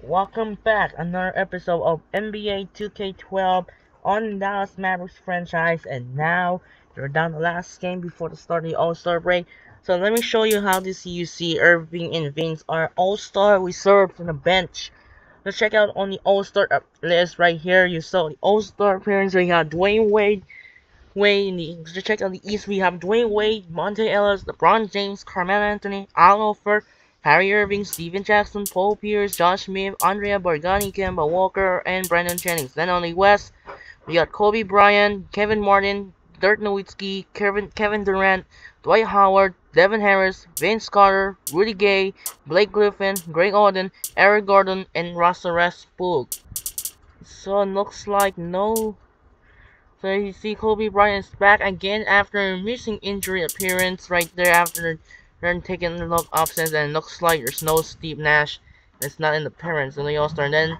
Welcome back, another episode of NBA 2K12 on Dallas Mavericks franchise, and now they're down the last game before the start of the All-Star break. So let me show you how this UC Irving and Vince are All-Star reserves on the bench. Let's check out on the All-Star list right here. You saw the All-Star appearance. We got Dwayne Wade. Let's check out the East. We have Dwayne Wade, Monte Ellis, LeBron James, Carmelo Anthony, Al Horford, Harry Irving, Steven Jackson, Paul Pierce, Josh Smith, Andrea Bargnani, Kemba Walker, and Brandon Jennings. Then on the West, we got Kobe Bryant, Kevin Martin, Dirk Nowitzki, Kevin Durant, Dwight Howard, Devin Harris, Vince Carter, Rudy Gay, Blake Griffin, Greg Oden, Eric Gordon, and Russell Westbrook. So it looks like no. So you see Kobe Bryant is back again after a missing injury appearance right there after they're taking a look absence, and it looks like there's no Steve Nash that's not in the appearance in the All-Star. And then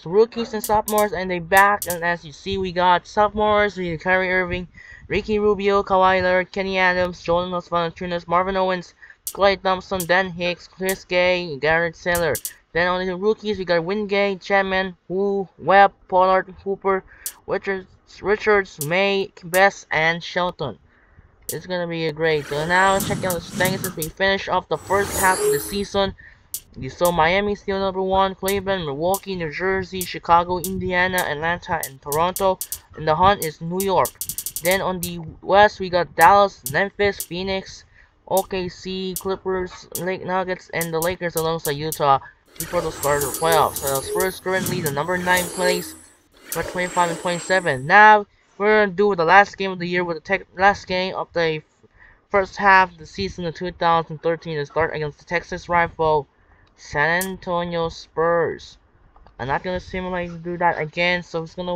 rookies and sophomores, and they back, and as you see we got sophomores, we got Kyrie Irving, Ricky Rubio, Kawhi Leonard, Kenny Adams, Jonas Valanciunas, Marvin Owens, Klay Thompson, Dan Hicks, Chris Gay, Garrett Taylor. Then on the rookies we got Wingate, Chapman, Wu, Webb, Pollard, Hooper, Richards, May, Best, and Shelton. It's gonna be a great. So now check out the standings since we finished off the first half of the season. You saw Miami still #1, Cleveland, Milwaukee, New Jersey, Chicago, Indiana, Atlanta, and Toronto. And the hunt is New York. Then on the West we got Dallas, Memphis, Phoenix, OKC, Clippers, Lake Nuggets, and the Lakers alongside Utah before the start of the playoffs. So the Spurs currently the #9 place. For 25 and 27. Now we're gonna do the last game of the year with the last game of the first half of the season of 2013 to start against the Texas rival San Antonio Spurs. I'm not gonna simulate to do that again, so it's gonna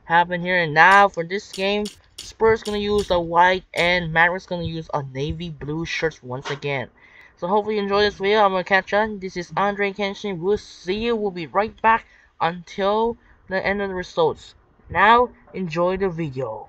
happen here. And now for this game, Spurs gonna use the white and Mavericks gonna use a navy blue shirts once again. So hopefully you enjoy this video. I'm gonna catch on. This is Andre Kenshin. We'll see you. We'll be right back until the end of the results. Now enjoy the video.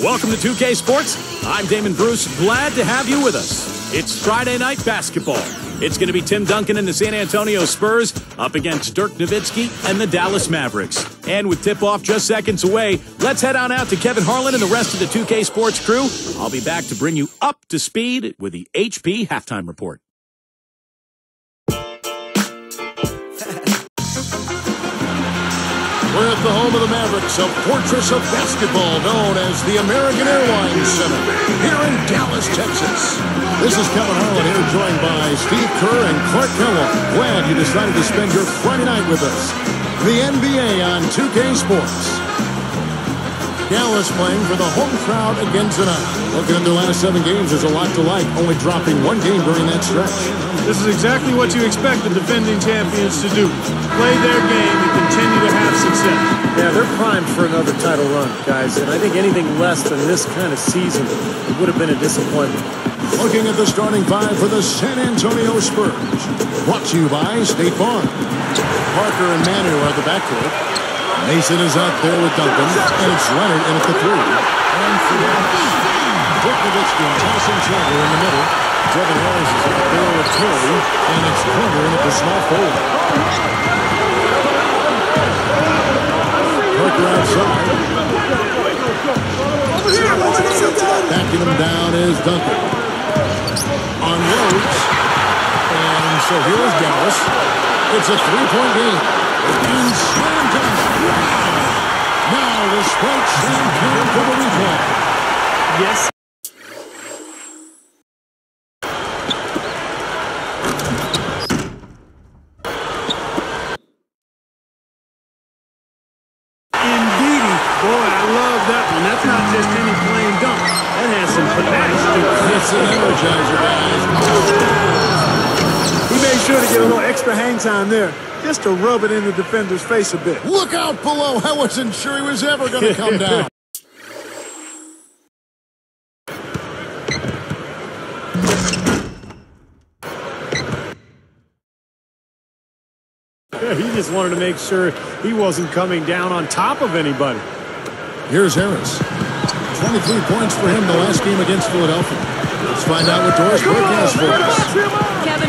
Welcome to 2K Sports. I'm Damon Bruce. Glad to have you with us. It's Friday night basketball. It's going to be Tim Duncan and the San Antonio Spurs up against Dirk Nowitzki and the Dallas Mavericks. And with tip-off just seconds away, let's head on out to Kevin Harlan and the rest of the 2K Sports crew. I'll be back to bring you up to speed with the HP Halftime Report. We're at the home of the Mavericks, a fortress of basketball known as the American Airlines Center, here in Dallas, Texas. This is Kevin Harlan here, joined by Steve Kerr and Clark Kellogg. Glad you decided to spend your Friday night with us. The NBA on 2K Sports. Dallas playing for the home crowd again tonight. Looking at their last 7 games, there's a lot to like, only dropping 1 game during that stretch. This is exactly what you expect the defending champions to do. Play their game and continue to have success. Yeah, they're primed for another title run, guys, and I think anything less than this kind of season would have been a disappointment. Looking at the starting 5 for the San Antonio Spurs. Brought to you by State Farm. Parker and Manu are the backcourt. Mason is out there with Duncan, and it's Leonard in at the 3. And for Dallas, Dirk Nowitzki and Tyson Chandler in the middle. Devin Harris is out there with Terry, and it's Carter in at the small forward. Parker outside. Backing him down is Duncan. On Rhodes. And so here is Dallas. It's a 3-point game. And slammed him. Now the Spurs slam clear for the replay. Yes. Indeedy. Boy, I love that one. That's not just any plain dunk. That has some panache to it. It's an energizer, guys. He made sure to get a little extra hang time there, just to rub it in the defender's face a bit. Look out below. I wasn't sure he was ever going to come down. He just wanted to make sure he wasn't coming down on top of anybody. Here's Harris. 23 points for him the last game against Philadelphia. Let's find out what Doris Burke has for us. Kevin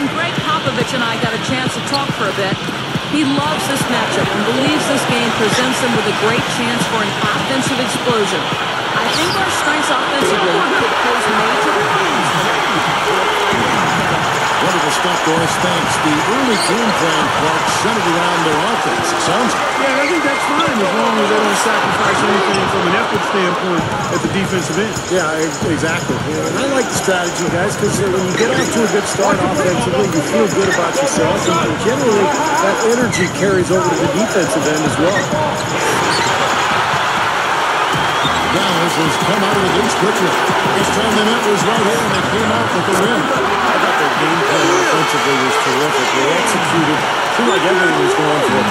Popovich and I got a chance to talk for a bit. He loves this matchup and believes this game presents him with a great chance for an offensive explosion. I think our strengths offensively could pose major problems for the Wonderful stuff, Doris. Thanks. The early game plan, Clark, centered around their offense. It sounds like. Yeah, I think that's fine as long as they don't sacrifice anything from an effort standpoint at the defensive end. Yeah, exactly. And I like the strategy, guys, because when you get off to a good start offensively, you feel good about yourself, and generally that energy carries over to the defensive end as well. Dallas has come out of the gates quickly. This time the net was right here, and they came out with the win. I thought their game plan offensively was terrific. They executed. Seemed like everything was going for them.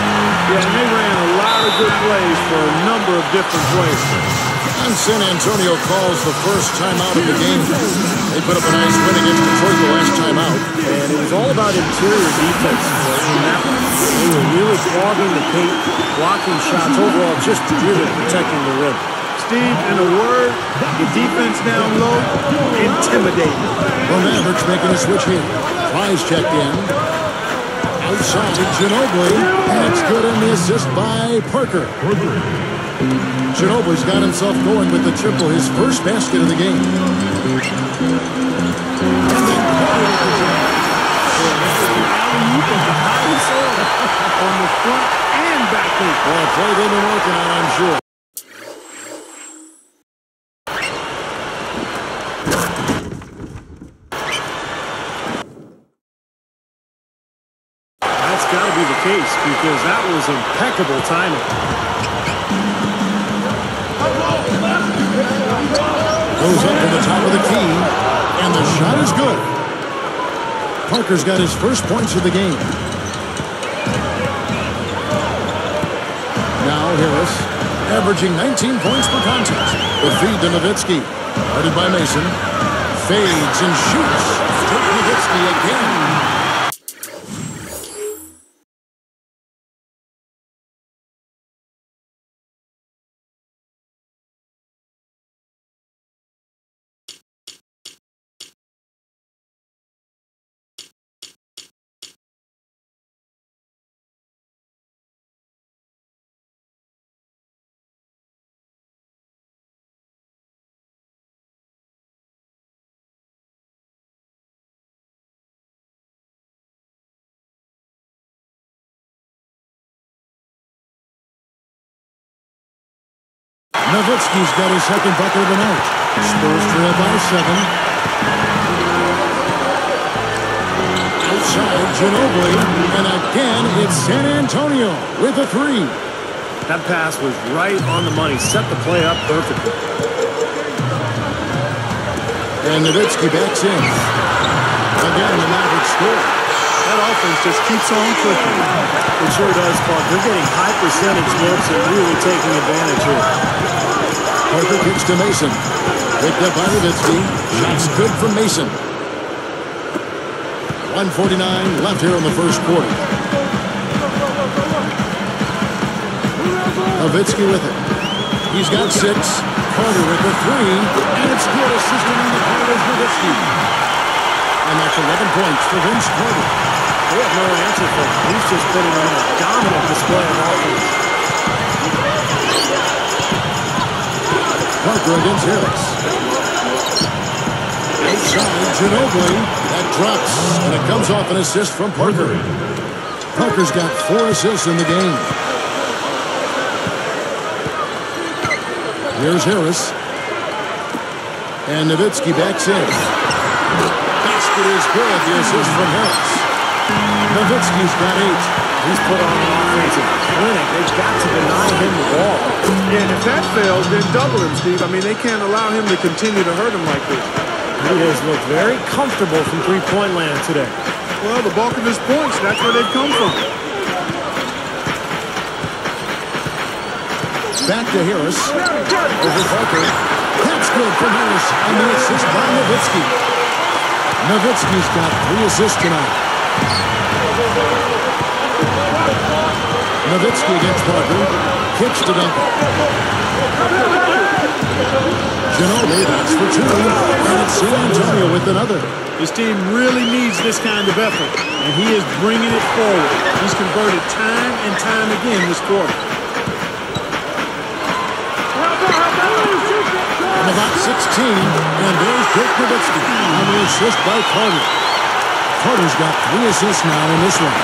Yeah, and they ran a lot of good plays for a number of different players. And San Antonio calls the first timeout of the game. They put up a nice win against Detroit the last time out. And it was all about interior defense. In that one, they were really clogging the paint, blocking shots, overall just really protecting the rim. Steve, in a word, the defense down low, intimidating. Well, Mavericks making a switch here. Flies checked in. Outside, Ginobili. And it's good in the assist by Parker. Ginobili's got himself going with the triple, his first basket of the game. And then On the front and back end. well, play they've been working on, I'm sure. That's got to be the case because that was impeccable timing. Goes up to the top of the key, and the shot is good. Parker's got his first points of the game. Now Harris, averaging 19 points per contest. The feed to Nowitzki. Guarded by Mason. Fades and shoots. Dirk Nowitzki again. Nowitzki's got his second bucket of the night. Spurs trail by 7. Outside, Ginobili. And again, it's San Antonio with a 3. That pass was right on the money. Set the play up perfectly. And Nowitzki backs in. Again, the Mavericks score. That offense just keeps on clicking. It sure does, Clark. They're getting high percentage looks and really taking advantage here. Parker kicks to Mason. Picked up by Nowitzki. Shots good from Mason. 1:49 left here in the first quarter. Nowitzki with it. He's got 6. Carter with the 3. And it's good. Assisting on the part is Nowitzki. And that's 11 points for Vince Carter. They have no answer for him. He's just putting on a dominant display of offense. Parker against Harris. Outside, Ginobili. That drops, and it comes off an assist from Parker. Parker's got 4 assists in the game. Here's Harris. And Nowitzki backs in. Basket is good. The assist from Harris. Nowitzki's got 8. He's put on an offensive clinic. They've got to deny him the ball. And if that fails, then double him, Steve. I mean, they can't allow him to continue to hurt him like this. He has looked very comfortable from three-point land today. Well, the bulk of his points, that's where they've come from. Back to Harris. Over Parker. That's good for Harris. And the assist by Nowitzki. Nowitzki's got 3 assists tonight. Nowitzki against Parker. Kicks to Duncan. Ginobili, that's for two. And it's San Antonio with another. His team really needs this kind of effort, and he is bringing it forward. He's converted time and time again this quarter. From about 16, and there's Dirk Nowitzki on the assist by Carter. Carter's got 3 assists now in this one.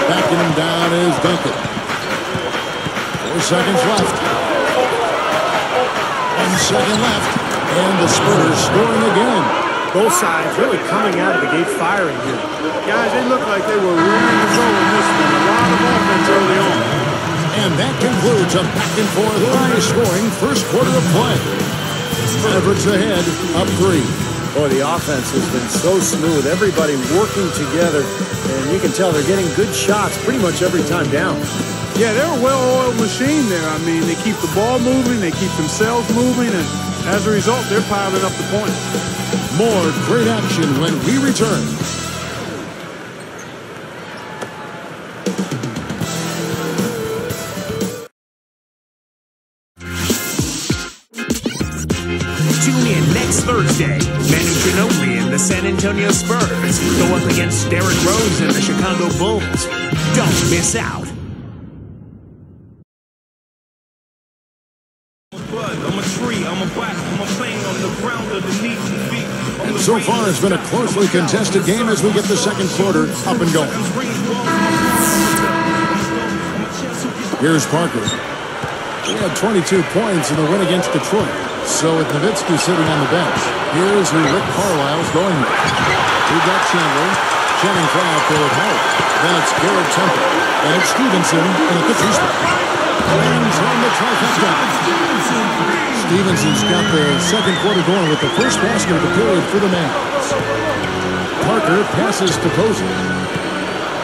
Backing him down is Duncan. 4 seconds left. 1 second left. And the Spurs scoring again. Both sides really coming out of the gate firing here. Guys, they look like they were ready to go in this one. A lot of offense early on. And that concludes a back-and-forth high-scoring first quarter of play. Mavericks ahead, up 3. Boy, the offense has been so smooth. Everybody working together, and you can tell they're getting good shots pretty much every time down. Yeah, they're a well-oiled machine there. I mean, they keep the ball moving, they keep themselves moving, and as a result, they're piling up the points. More great action when we return. Tune in next Thursday. Manu Ginobili and the San Antonio Spurs go up against Derrick Rose and the Chicago Bulls. Don't miss out. And so far, it's been a closely contested game as we get the second quarter up and going. Here's Parker. He had 22 points in the win against Detroit. So with Nowitzki sitting on the bench, here's who Rick Carlisle's going with. We've got Chandler. Channing Crowd for it home. Then it's Garrett Temple. And it's Stevenson and it's Kuzma. Lands on the trifecta. Stevenson's got the second quarter going with the first basket of the period for the Mavs. Parker passes to Posey.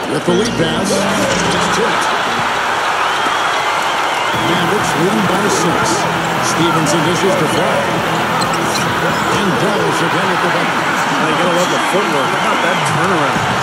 With the lead pass, it's tipped. Mavericks leading by 6. Stevenson dishes to Fry. And Dallas again at the bucket. They gotta love the footwork. How about that turnaround?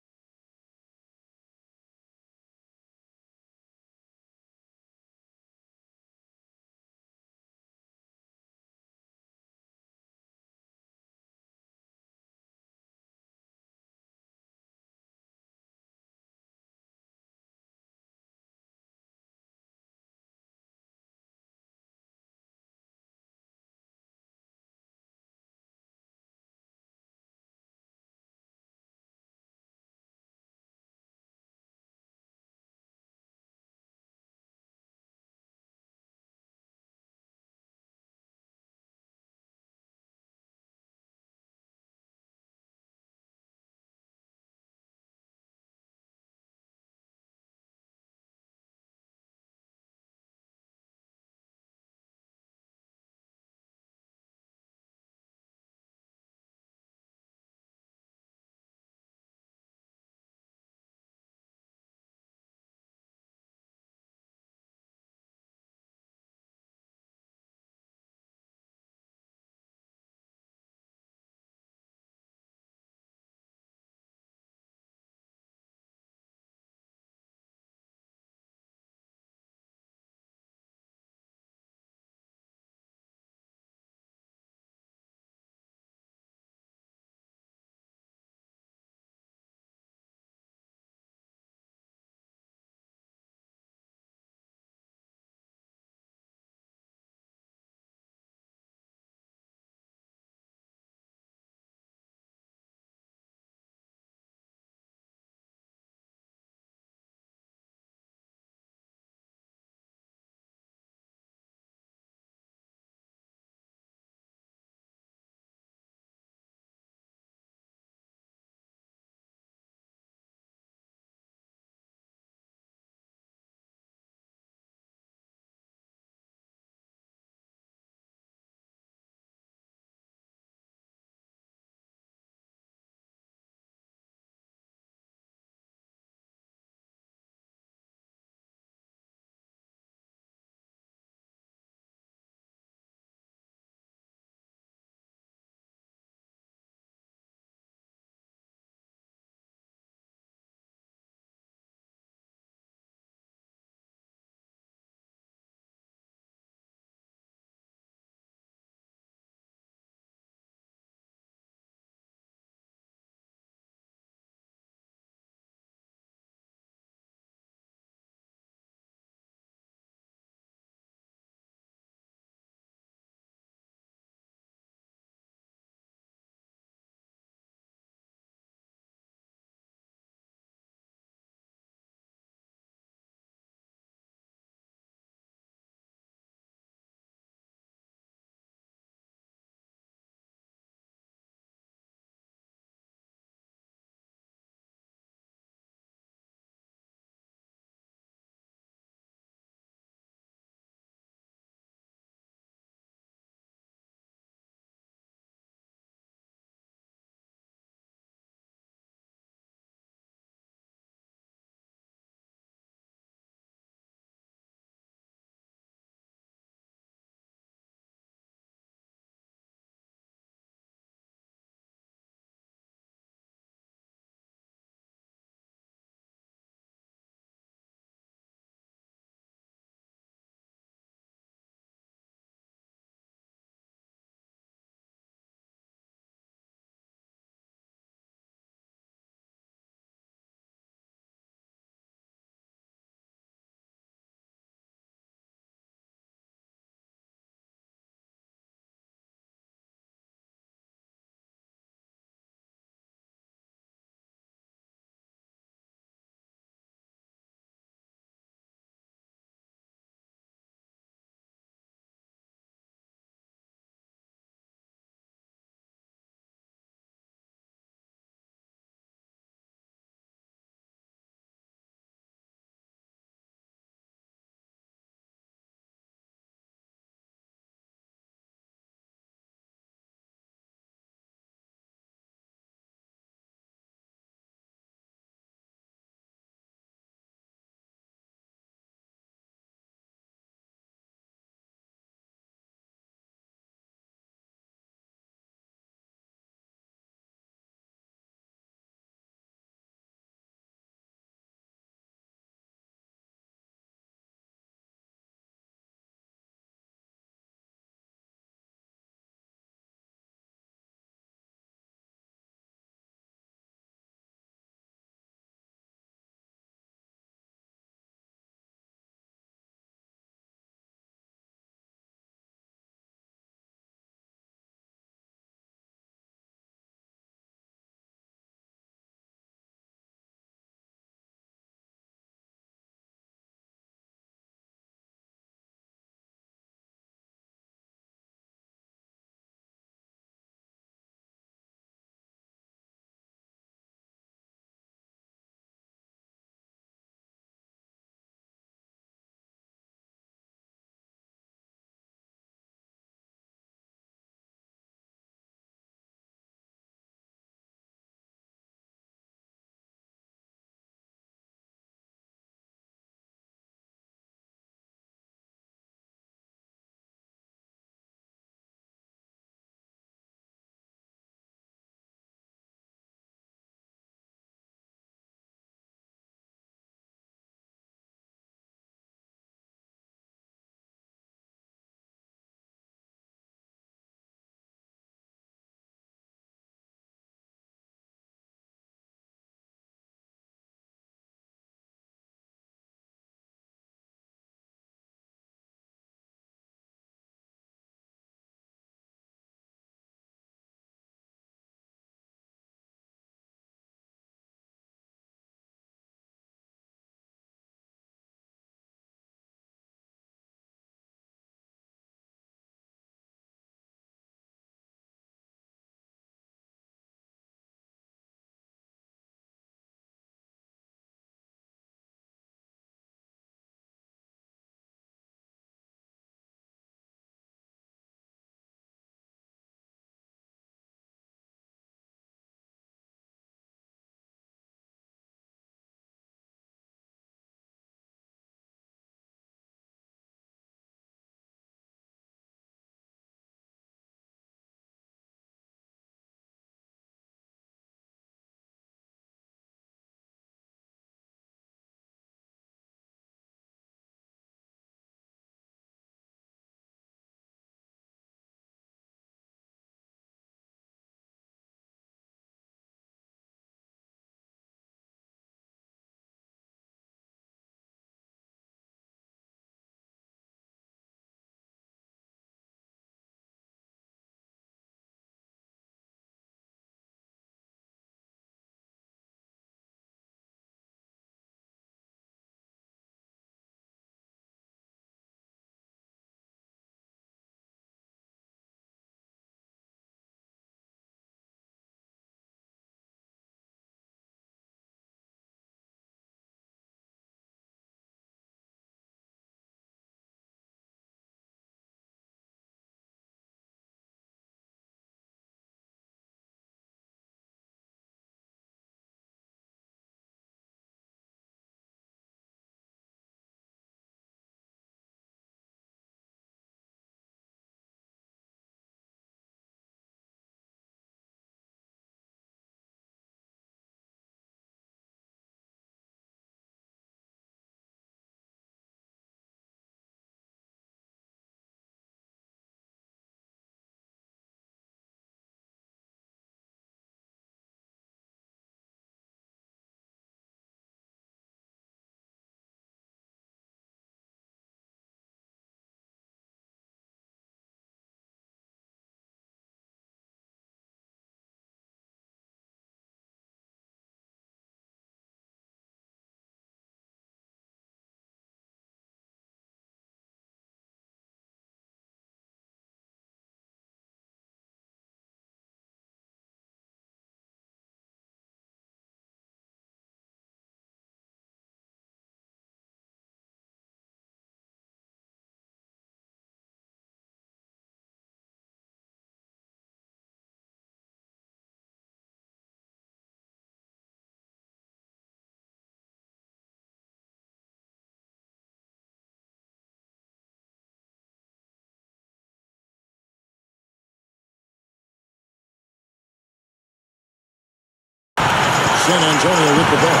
San Antonio with the ball.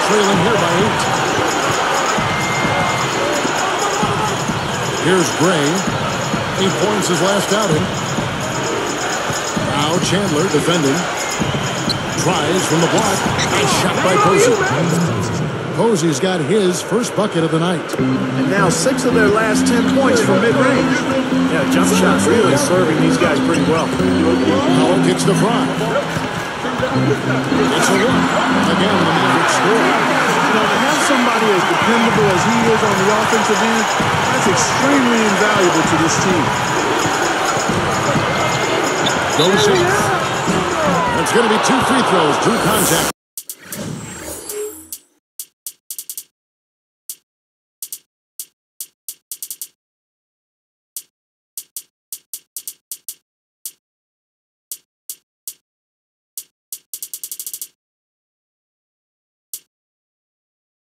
Trailing here by 8. Here's Gray. 8 points his last outing. Now Chandler defending. Tries from the block. Nice shot by Posey. Posey's got his first bucket of the night. And now 6 of their last 10 points from mid-range. Yeah, jump shots really serving these guys pretty well. Howell kicks the Fry. It's a one. Again, the Mavericks score. You know, to have somebody as dependable as he is on the offensive end, that's extremely invaluable to this team. Goes in. And it's going to be 2 free throws. Drew contact.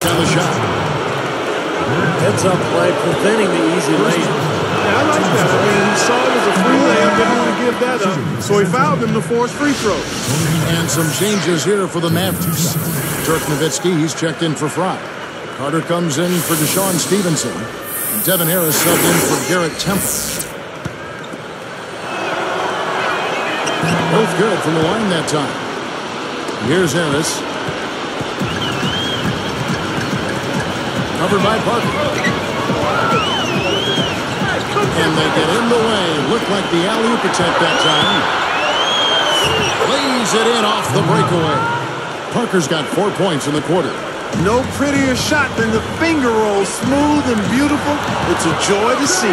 The shot. Heads up play, preventing the easy layup. Yeah, I like that. I mean, he saw it as a free layup, didn't want to give that up, so he fouled him to force free throws. And some changes here for the Mavericks. Dirk Nowitzki, he's checked in for Fry. Carter comes in for Deshaun Stevenson. And Devin Harris subbed in for Garrett Temple. Both good from the line that time. Here's Harris. Covered by Parker. And they get in the way. Looked like the alley-oop attempt that time. Lays it in off the breakaway. Parker's got 4 points in the quarter. No prettier shot than the finger roll. Smooth and beautiful. It's a joy to see.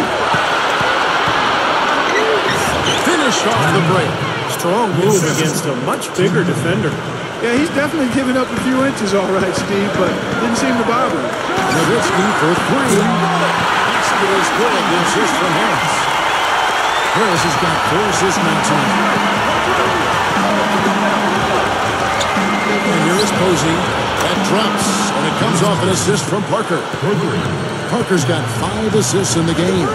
Finished off the break. Strong move against a much bigger defender. Yeah, he's definitely giving up a few inches, all right, Steve, but didn't seem to bother him. Nowitzki for 3. Basket is good. The assist from Harris. Harris has got 4 assists now tonight. And here is Posey. That drops, and it comes off an assist from Parker. Parker's got 5 assists in the game.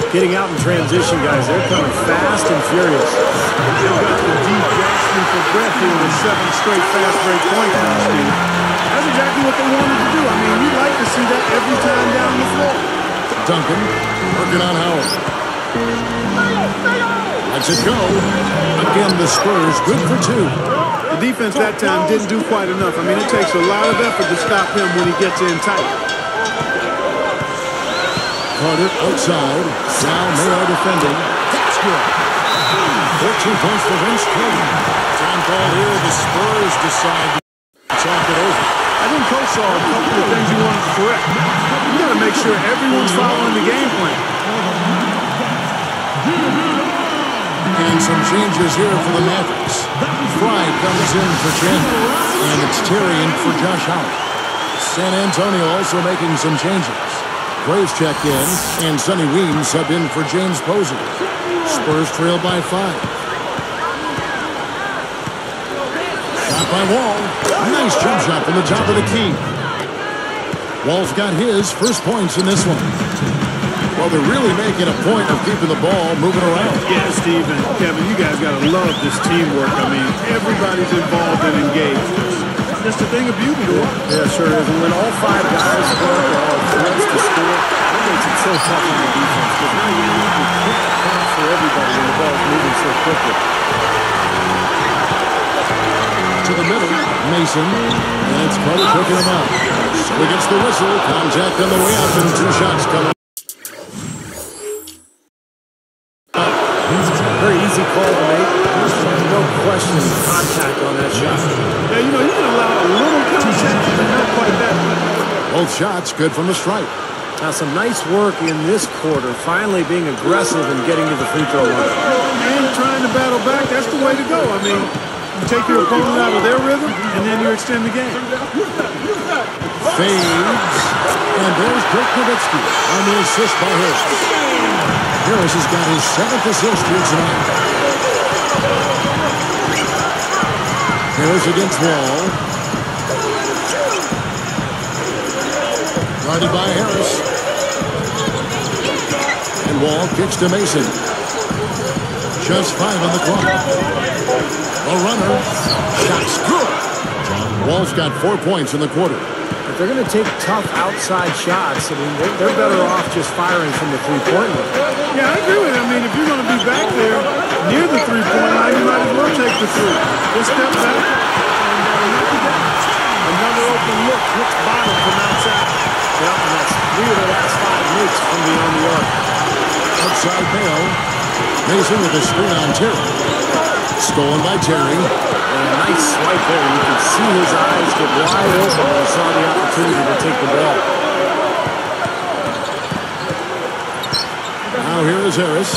Getting out in transition, guys. They're coming fast and furious. They've got the deep gasping for breath here with 7 straight fast break points now, Steve. That's exactly what they wanted to do. I mean, you'd like to see that every time down the floor. Duncan working on Howard. Lets it go. Again, the Spurs good for 2. The defense that time didn't do quite enough. I mean, it takes a lot of effort to stop him when he gets in tight. Carter outside. Now Mayo defending. That's good. 14 points for Vince Carter. Time call here. The Spurs decide to talk it over. I think Coach saw a couple of things he wanted to correct. You got to make sure everyone's following the game plan. And some changes here for the Mavericks. Fry comes in for Chandler. And it's Terry in for Josh Howard. San Antonio also making some changes. Graves checked in, and Sonny Weems subbed in for James Posey. Spurs trail by 5. Shot by Wall. Nice jump shot from the top of the key. Wall's got his first points in this one. Well, they're really making a point of keeping the ball moving around. Yeah, Steve and Kevin, you guys got to love this teamwork. I mean, everybody's involved and engaged. It's just a thing of beauty to watch. Yeah, sure is. And when all 5 guys work or all threats to score, that makes it so tough on the defense. Because now you need to quick pass for everybody when the ball's moving so quickly. To the middle, Mason, and it's Carter cooking him out. So he gets the whistle, contact on the way up, and 2 shots coming. Very easy call to make. No question, contact on that shot. Yeah, you know, you can allow a little contact, but not quite that much. Both shots good from the stripe. Now some nice work in this quarter, finally being aggressive and getting to the free throw line. And trying to battle back, that's the way to go. I mean, you take your opponent out of their rhythm, and then you extend the game. Fades. And there's Dirk Nowitzki on the assist by Harris. Harris has got his 7th assist here tonight. Harris against Wall. Guarded by Harris. And Wall kicks to Mason. Just 5 on the clock. A runner. Shot's good. Wall's got 4 points in the quarter. If they're going to take tough outside shots, I mean, they're better off just firing from the three-point line. Yeah, I agree with you. I mean, if you're going to be back there near the three-point line, you might as well take the three. Just step back and knock it down. Another open look, hits bottom from outside. Yep, and that's 3 of the last 5 makes from beyond the arc. Outside Mayo. Mason with a screen on Terry. Stolen by Terry. And a nice swipe there. You can see his eyes get wide open when he saw the opportunity to take the ball. Now here is Harris.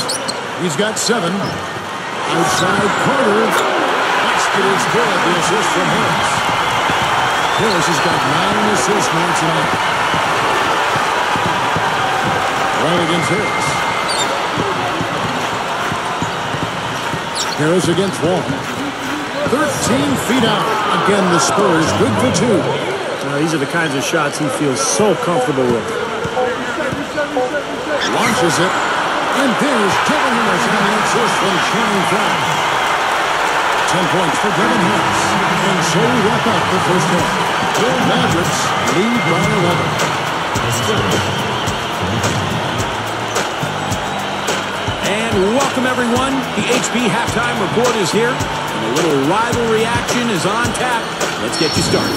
He's got 7. Outside Carter. Basket is good. The assist from Harris. Harris has got 9 assists now tonight. Right against Harris. Harris against Wall. 13 feet out. Again, the Spurs good for 2. Now, these are the kinds of shots he feels so comfortable with. Launches it. And there's Kevin Harris on the assist from Channing Frye. 10 points for Kevin Harris. And so we wrap up the first half. The Mavericks lead by 11. And welcome, everyone. The HP Halftime Report is here, and a little rivalry action is on tap. Let's get you started.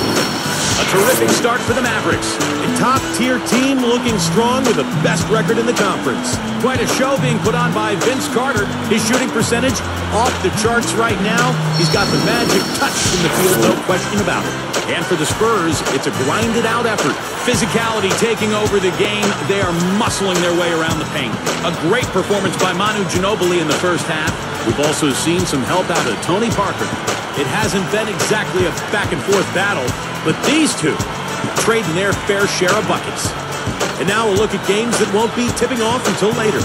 A terrific start for the Mavericks. A top-tier team looking strong with the best record in the conference. Quite a show being put on by Vince Carter. His shooting percentage off the charts right now. He's got the magic touch in the field, no question about it. And for the Spurs, it's a grinded-out effort. Physicality taking over the game. They are muscling their way around the paint. A great performance by Manu Ginobili in the first half. We've also seen some help out of Tony Parker. It hasn't been exactly a back-and-forth battle, but these two trading their fair share of buckets. And now we'll look at games that won't be tipping off until later.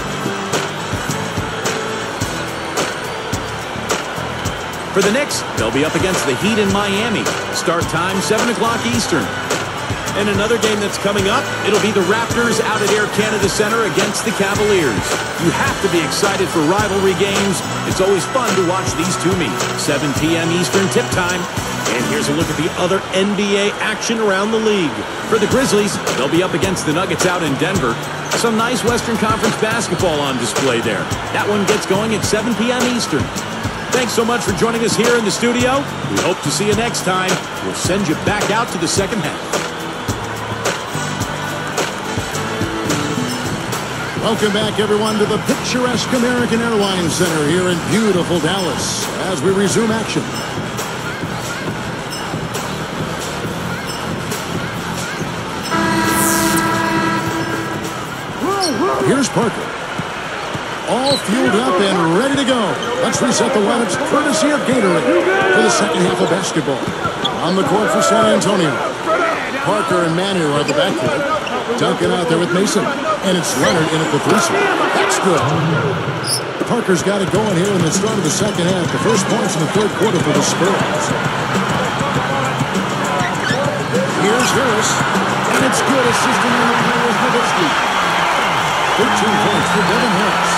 For the Knicks, they'll be up against the Heat in Miami. Start time, 7 o'clock Eastern. And another game that's coming up, it'll be the Raptors out at Air Canada Center against the Cavaliers. You have to be excited for rivalry games. It's always fun to watch these two meet. 7 p.m. Eastern tip time. And here's a look at the other NBA action around the league. For the Grizzlies, they'll be up against the Nuggets out in Denver. Some nice Western Conference basketball on display there. That one gets going at 7 p.m. Eastern. Thanks so much for joining us here in the studio. We hope to see you next time. We'll send you back out to the second half. Welcome back, everyone, to the picturesque American Airlines Center here in beautiful Dallas as we resume action. Here's Parker. All fueled up and ready to go. Let's reset the lineups courtesy of Gatorade for the second half of basketball. On the court for San Antonio. Parker and Manu are the backcourt. Duncan out there with Mason. And it's Leonard in at the 3 slot. That's good. Parker's got it going here in the start of the second half. The first points in the third quarter for the Spurs. Here's Harris. And it's good. Assisting on the play with Nowitzki. 13 points for Devin Harris.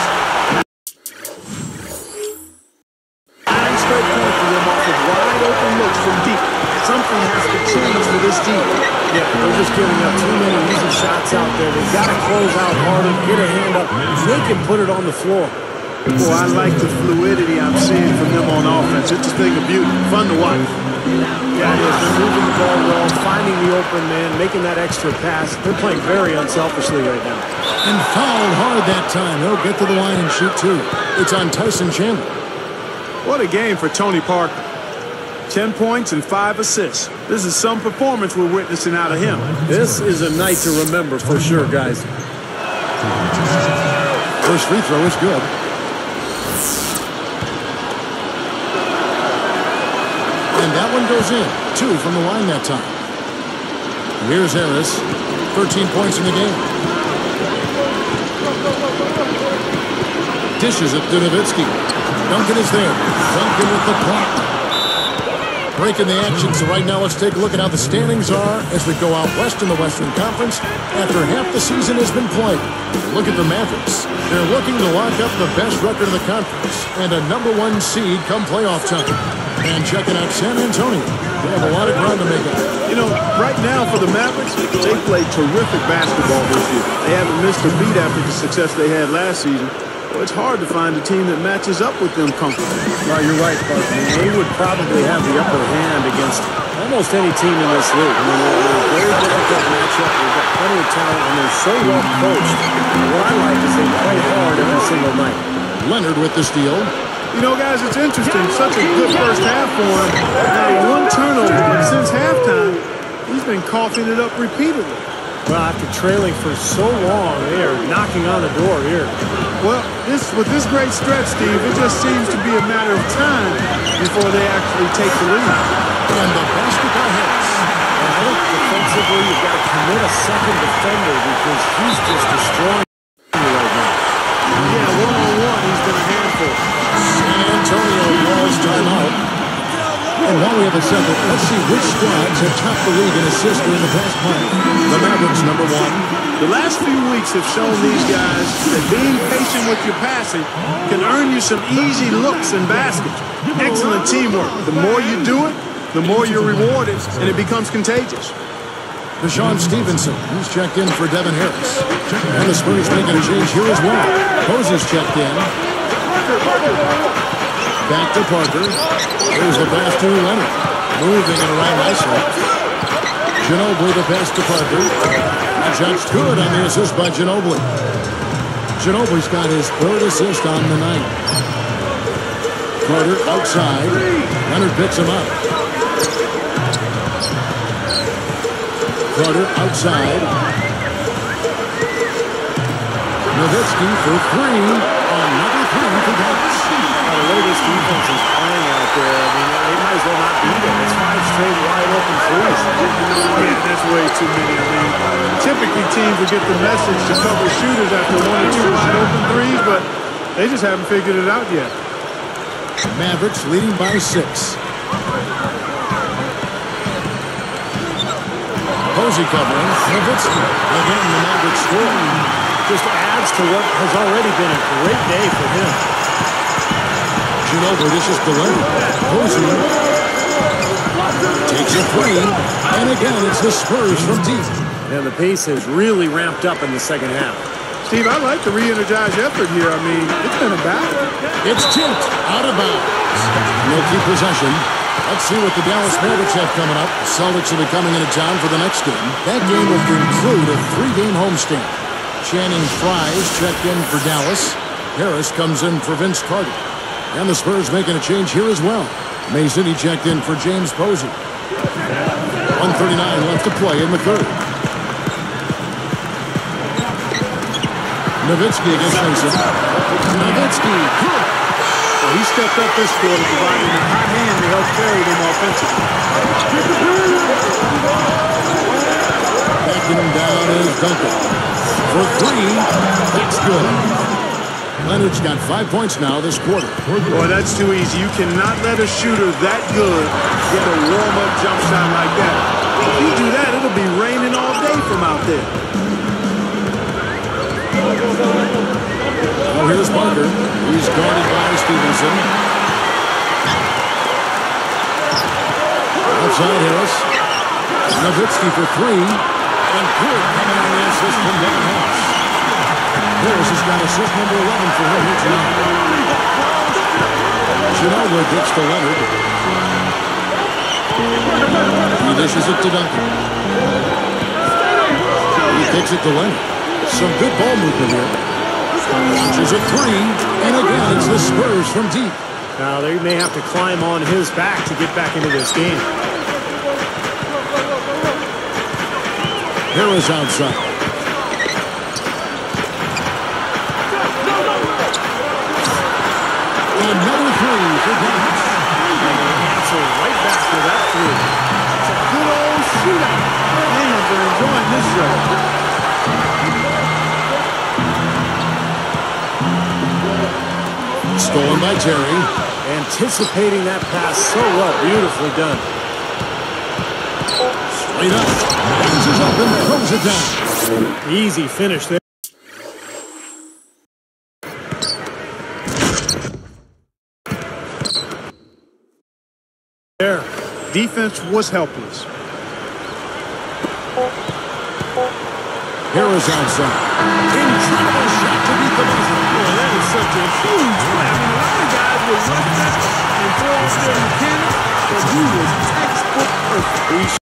9 straight points for them off of wide open looks from deep. Something has to change for this team. Yeah, they're just giving up too many easy shots out there. They've got to close out harder, get a hand up. They can put it on the floor. Boy, I like the fluidity I'm seeing from them on offense. It's a thing of beauty. Fun to watch. Yeah, it is. They're moving the ball well, finding the open man, making that extra pass. They're playing very unselfishly right now. And fouled hard that time. He'll get to the line and shoot 2. It's on Tyson Chandler. What a game for Tony Parker. 10 points and 5 assists. This is some performance we're witnessing out of him. This is a night to remember for sure, guys. First free throw is good. And that one goes in. 2 from the line that time. Here's Harris. 13 points in the game. Dishes it to Nowitzki. Duncan is there. Duncan with the block. Breaking the action, so right now let's take a look at how the standings are as we go out west in the Western Conference after half the season has been played. Look at the Mavericks. They're looking to lock up the best record in the conference and a #1 seed come playoff time. And checking out San Antonio. They have a lot of ground to make up. You know, right now for the Mavericks, they play terrific basketball this year. They haven't missed a beat after the success they had last season. Well, it's hard to find a team that matches up with them comfortably. Well, you're right, Barkley. They would probably have the upper hand against almost any team in this league. I mean, they're a very difficult matchup. They've got plenty of talent, and they're so well coached. What I like is they play hard every single night. Leonard with the steal. You know, guys, it's interesting. Such a good first half for him. Now, one turnover, but since halftime, he's been coughing it up repeatedly. Well, after trailing for so long, they are knocking on the door here. Well, with this great stretch, Steve, it just seems to be a matter of time before they actually take the lead. And the basketball hits. And I think defensively, you've got to commit a second defender because he's just destroying you right now. Yeah, one-on-one, he's been a handful. San Antonio calls timeout. And while we have a second, let's see which squads have topped the league in assists during the past month. The Mavericks, number 1. The last few weeks have shown these guys that being patient with your passing can earn you some easy looks and baskets. Excellent teamwork. The more you do it, the more you're rewarded, and it becomes contagious. Deshaun Stevenson, he's checked in for Devin Harris. And the Spurs making a change here as well. Posey's checked in. Back to Parker. Here's the pass to Leonard. Moving it around nicely. Ginobili the pass to Parker. That shot's good on the assist by Ginobili. Ginobili's got his 3rd assist on the night. Carter outside. Leonard picks him up. Carter outside. Nowitzki for 3. Another 3 for Dallas. The way this defense is playing out there, I mean, they might as well not be there. It's 5 straight wide open threes. Yeah, that's way too many. I mean, typically teams will get the message to cover shooters after 1 or 2 wide open threes, but they just haven't figured it out yet. Mavericks leading by 6. Posey covering. Nowitzki. Again, the Mavericks score. Just adds to what has already been a great day for him. Ginobili, this is delayed. Posey takes a 3. And again, it's the Spurs from deep. And the pace has really ramped up in the second half. Steve, I like the re-energized effort here. I mean, it's been a battle. It's tipped out of bounds. And they'll keep possession. Let's see what the Dallas Mavericks have coming up. The Celtics will be coming into town for the next game. That game will conclude a 3-game homestand. Channing Frye's checked in for Dallas. Harris comes in for Vince Carter. And the Spurs making a change here as well. Mason, he checked in for James Posey. 1:39 left to play in the 3rd. Nowitzki against Mason. Nowitzki, good. Well, he stepped up this quarter, providing a hot hand to help carry them offensively. Backing him down is Duncan. For 3, that's good. Leonard's got 5 points now this quarter. Boy, that's too easy. You cannot let a shooter that good get a warm-up jump shot like that. If you do that, it'll be raining all day from out there. Oh, here's Parker. He's guarded by Stevenson. Outside Harris. Nowitzki for 3. And good coming on the assist from Devin Harris. Harris has got assist number 11 for him here tonight. Ginobili gets to Leonard. He dishes it to Duncan. He kicks it to Leonard. Some good ball movement here. Launches a 3. And again, it's the Spurs from deep. Now, they may have to climb on his back to get back into this game. Harris outside. Another 3 for Dallas. So right back to that 3. It's a good old shootout. Man, they're enjoying this show. Stolen by Terry. Anticipating that pass so well. Beautifully done. Straight up. Bounces up and throws it down. Easy finish there. There, defense was helpless. Harris outside. Incredible shot to beat the buzzer. Boy, that is such a huge play. I mean, a lot of guys would rush that and throw off their mechanics, but he was textbook perfect.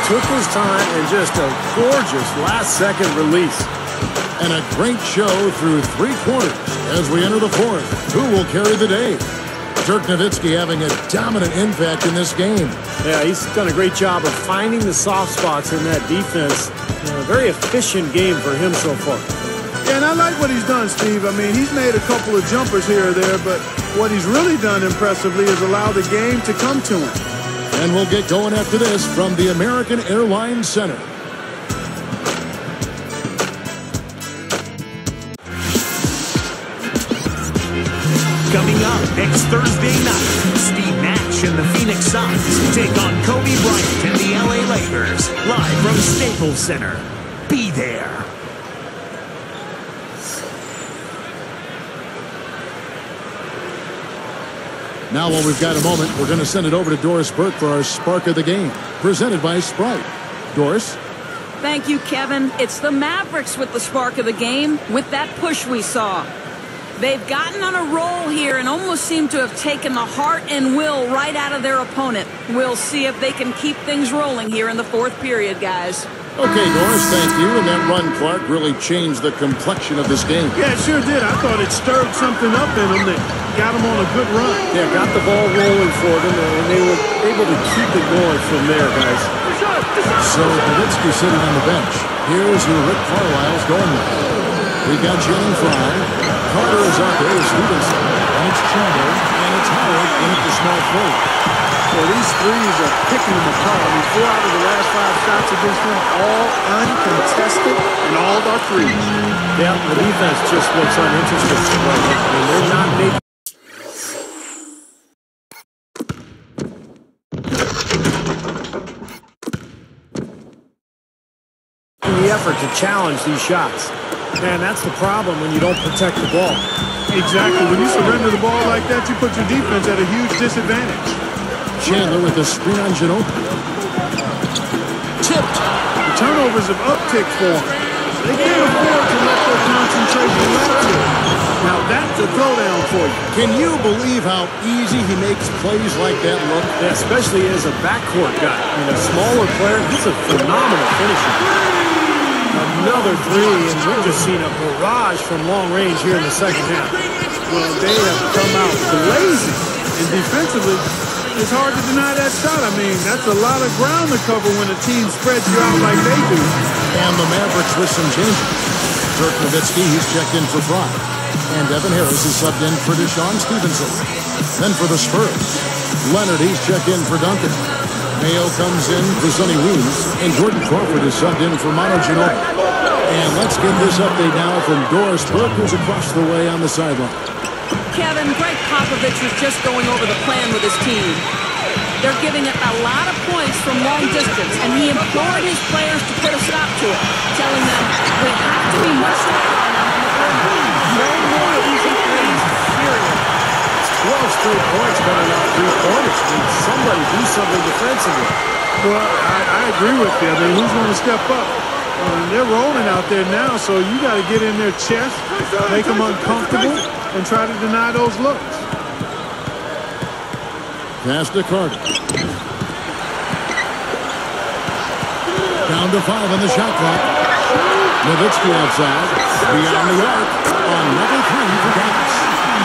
Took his time and just a gorgeous last-second release. And a great show through 3 quarters as we enter the 4th. Who will carry the day? Dirk Nowitzki having a dominant impact in this game. Yeah, he's done a great job of finding the soft spots in that defense. A very efficient game for him so far. Yeah, and I like what he's done, Steve. I mean, he's made a couple of jumpers here or there, but what he's really done impressively is allow the game to come to him. And we'll get going after this from the American Airlines Center. Coming up next Thursday night, Steve Nash and the Phoenix Suns take on Kobe Bryant and the LA Lakers, live from Staples Center. Be there. Now, while we've got a moment, we're going to send it over to Doris Burke for our Spark of the Game, presented by Sprite. Doris? Thank you, Kevin. It's the Mavericks with the spark of the game, with that push we saw. They've gotten on a roll here and almost seem to have taken the heart and will right out of their opponent. We'll see if they can keep things rolling here in the 4th period, guys. Okay, Doris, thank you. And that run, Clark, really changed the complexion of this game. Yeah, it sure did. I thought it stirred something up in them that got them on a good run. Yeah, got the ball rolling for them, and they were able to keep it going from there, guys. So Nowitzki sitting on the bench. Here's who Rick Carlisle's going with. We've got Jalen Fry. Carter is out there with Stevenson. And it's Chandler. And it's Howard in at the small forward. Well, these threes are picking them apart. I mean, 4 out of the last 5 shots against them, all uncontested, and all are threes. Yeah, the defense just looks uninterested. I mean, they're not making the effort to challenge these shots. Man, that's the problem when you don't protect the ball. Exactly. When you surrender the ball like that, you put your defense at a huge disadvantage. Chandler with the screen on Ginobili. Tipped. The turnovers have upticked for them. They can't afford to let their concentration lapse. Now that's a throwdown for you. Can you believe how easy he makes plays like that look? Yeah, especially as a backcourt guy. I mean, a smaller player, he's a phenomenal finisher. Another 3, and we've just seen a barrage from long range here in the 2nd half. Well, they have come out blazing, and defensively, it's hard to deny that shot. I mean, that's a lot of ground to cover when a team spreads you out like they do. And the Mavericks with some changes. Dirk Nowitzki, he's checked in for Fry. And Evan Harris is subbed in for Deshaun Stevenson. Then for the Spurs, Leonard, he's checked in for Duncan. Mayo comes in for Sonny Weems. And Jordan Crawford is subbed in for Manu Ginobili. And let's get this update now from Doris Burke, who's across the way on the sideline. Kevin, Greg Popovich was just going over the plan with his team. They're giving it a lot of points from long distance, and he implored his players to put a stop to it, telling them, we have to be much stronger on the perimeter. No more easy threes, period. 12 straight points coming out 3-pointers. I mean, somebody do something defensively. Well, I agree with you. I mean, who's going to step up? They're rolling out there now, so you got to get in their chest, make them uncomfortable, and try to deny those looks. Pass to Carter. Down to 5 on the shot clock. Nowitzki outside. Beyond the arc. Another 3 for Dallas.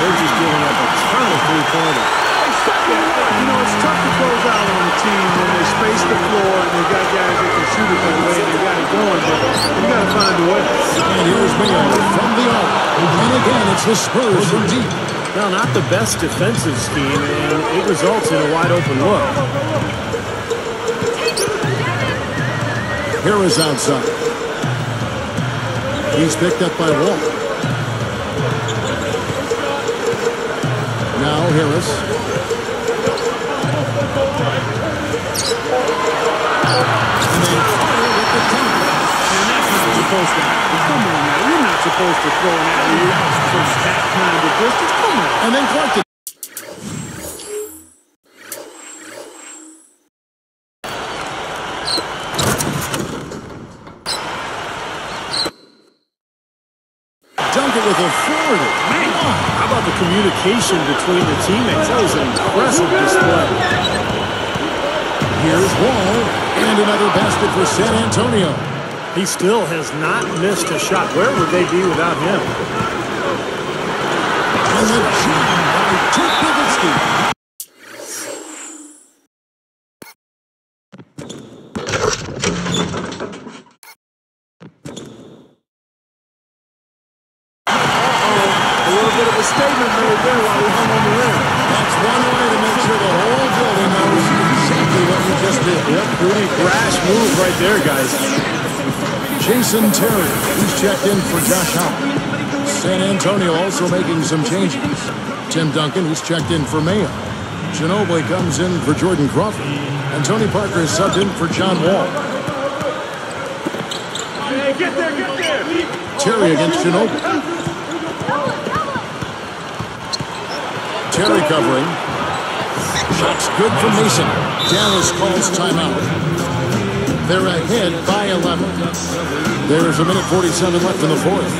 They're just giving up a ton of 3-pointers. You know, it's tough to close out on a team when they space the floor and they got guys that can shoot it that way and they got it going, but you got to find a way. And here's Mayo from the arc. And again, it's the Spurs from deep. Well, not the best defensive scheme, and it results in a wide-open look. Harris outside. He's picked up by Wall. Now Harris. And then this guy. Come on now. You're not supposed to throw an alley-oop from that kind of distance. Come on. And then Clark to dunk it with authority. Man, how about the communication between the teammates? That was an impressive display. Here's Wall, and another basket for San Antonio. He still has not missed a shot. Where would they be without him? And the jam by Dirk Nowitzki. A little bit of a statement made there while he hung on the rim. That's one way to make sure the whole building knows exactly what you just did. Yep, pretty brash move right there, guys. Jason Terry, who's checked in for Josh Howard. San Antonio also making some changes. Tim Duncan, who's checked in for Mayo. Ginobili comes in for Jordan Crawford. And Tony Parker is subbed in for John Wall. Hey, get there, get there. Terry against Ginobili. Terry covering. Shots good from Mason. Dallas calls timeout. They're ahead by 11. There's a minute 47 left in the fourth.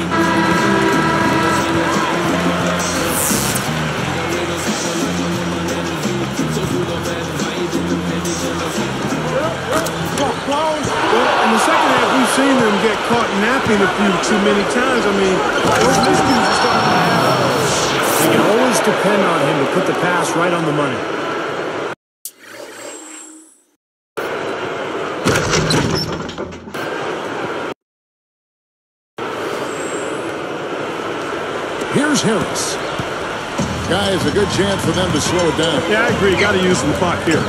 Well, in the second half, we've seen them get caught napping a few too many times. I mean, those miscues are starting to happen. You can always depend on him to put the pass right on the money. Here's Harris. Guys, a good chance for them to slow it down. Yeah, I agree. Got to use some clock here.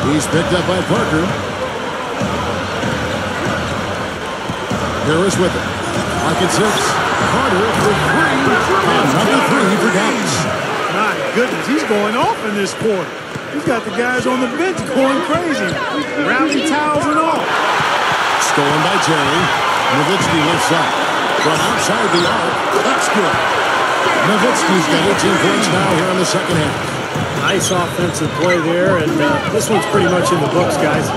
He's picked up by Parker. Harris with it. Pocket 6. Carter for 3. And number 3 for Dallas. My goodness, he's going off in this quarter. He's got the guys on the bench going crazy. Rally towels and all. Stolen by Terry. Nowitzki lifts up. From outside the arc. That's good. Nowitzki's got 18 points now here in the second half. Nice offensive play there, and this one's pretty much in the books, guys.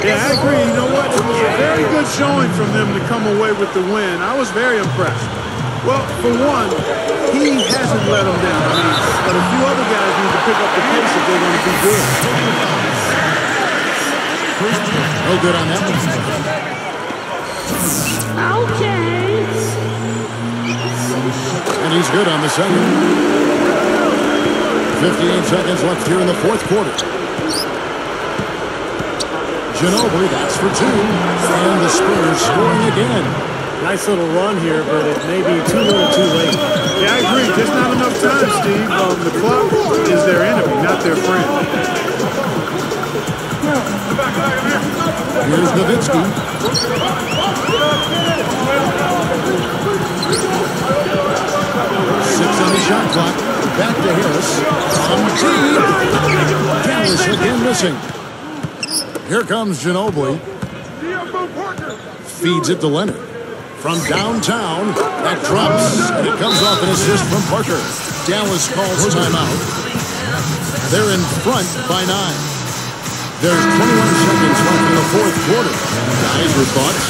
Yeah, I agree. You know what? It was a very good showing from them to come away with the win. I was very impressed. Well, for one, he hasn't let them down. I mean, but a few other guys need to pick up the pace if they're going to be good. No good on that one. Okay. And he's good on the second. 58 seconds left here in the fourth quarter. Ginobili, that's for 2. And the Spurs scoring again. Nice little run here, but it may be too little too late. Yeah, I agree. Just not enough time, Steve. The clock is their enemy, not their friend. Here's Nowitzki. 6 on the shot clock. Back to Harris. From deep. Dallas again missing. Here comes Ginobili. Feeds it to Leonard. From downtown, that drops, and it comes off an assist from Parker. Dallas calls timeout. They're in front by 9. There's 21 seconds left in the fourth quarter. Guys, your thoughts?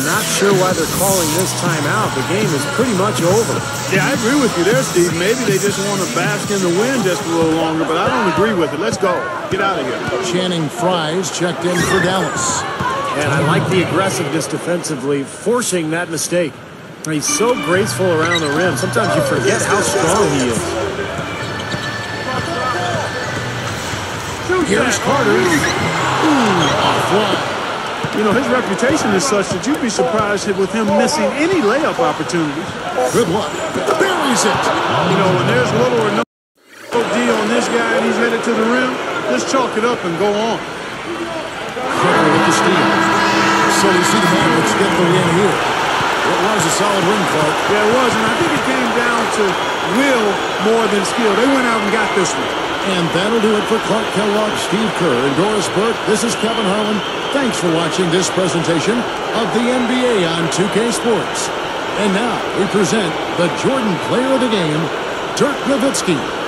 Not sure why they're calling this timeout. The game is pretty much over. Yeah, I agree with you there, Steve. Maybe they just want to bask in the wind just a little longer, but I don't agree with it. Let's go. Get out of here. Channing Frye's checked in for Dallas. And I like the aggressiveness defensively, forcing that mistake. He's so graceful around the rim. Sometimes you forget how strong he is. Here's Carter. Ooh, offline. You know, his reputation is such that you'd be surprised with him missing any layup opportunities. Good luck. Buries it. You know, when there's little or no D on this guy and he's headed to the rim, just chalk it up and go on. Carter with the steal. So we see the Mavericks get the win here. It was a solid win, Clark. Yeah, it was, and I think it came down to will more than skill. They went out and got this one. And that'll do it for Clark Kellogg, Steve Kerr, and Doris Burke. This is Kevin Harlan. Thanks for watching this presentation of the NBA on 2K Sports. And now we present the Jordan Player of the Game, Dirk Nowitzki.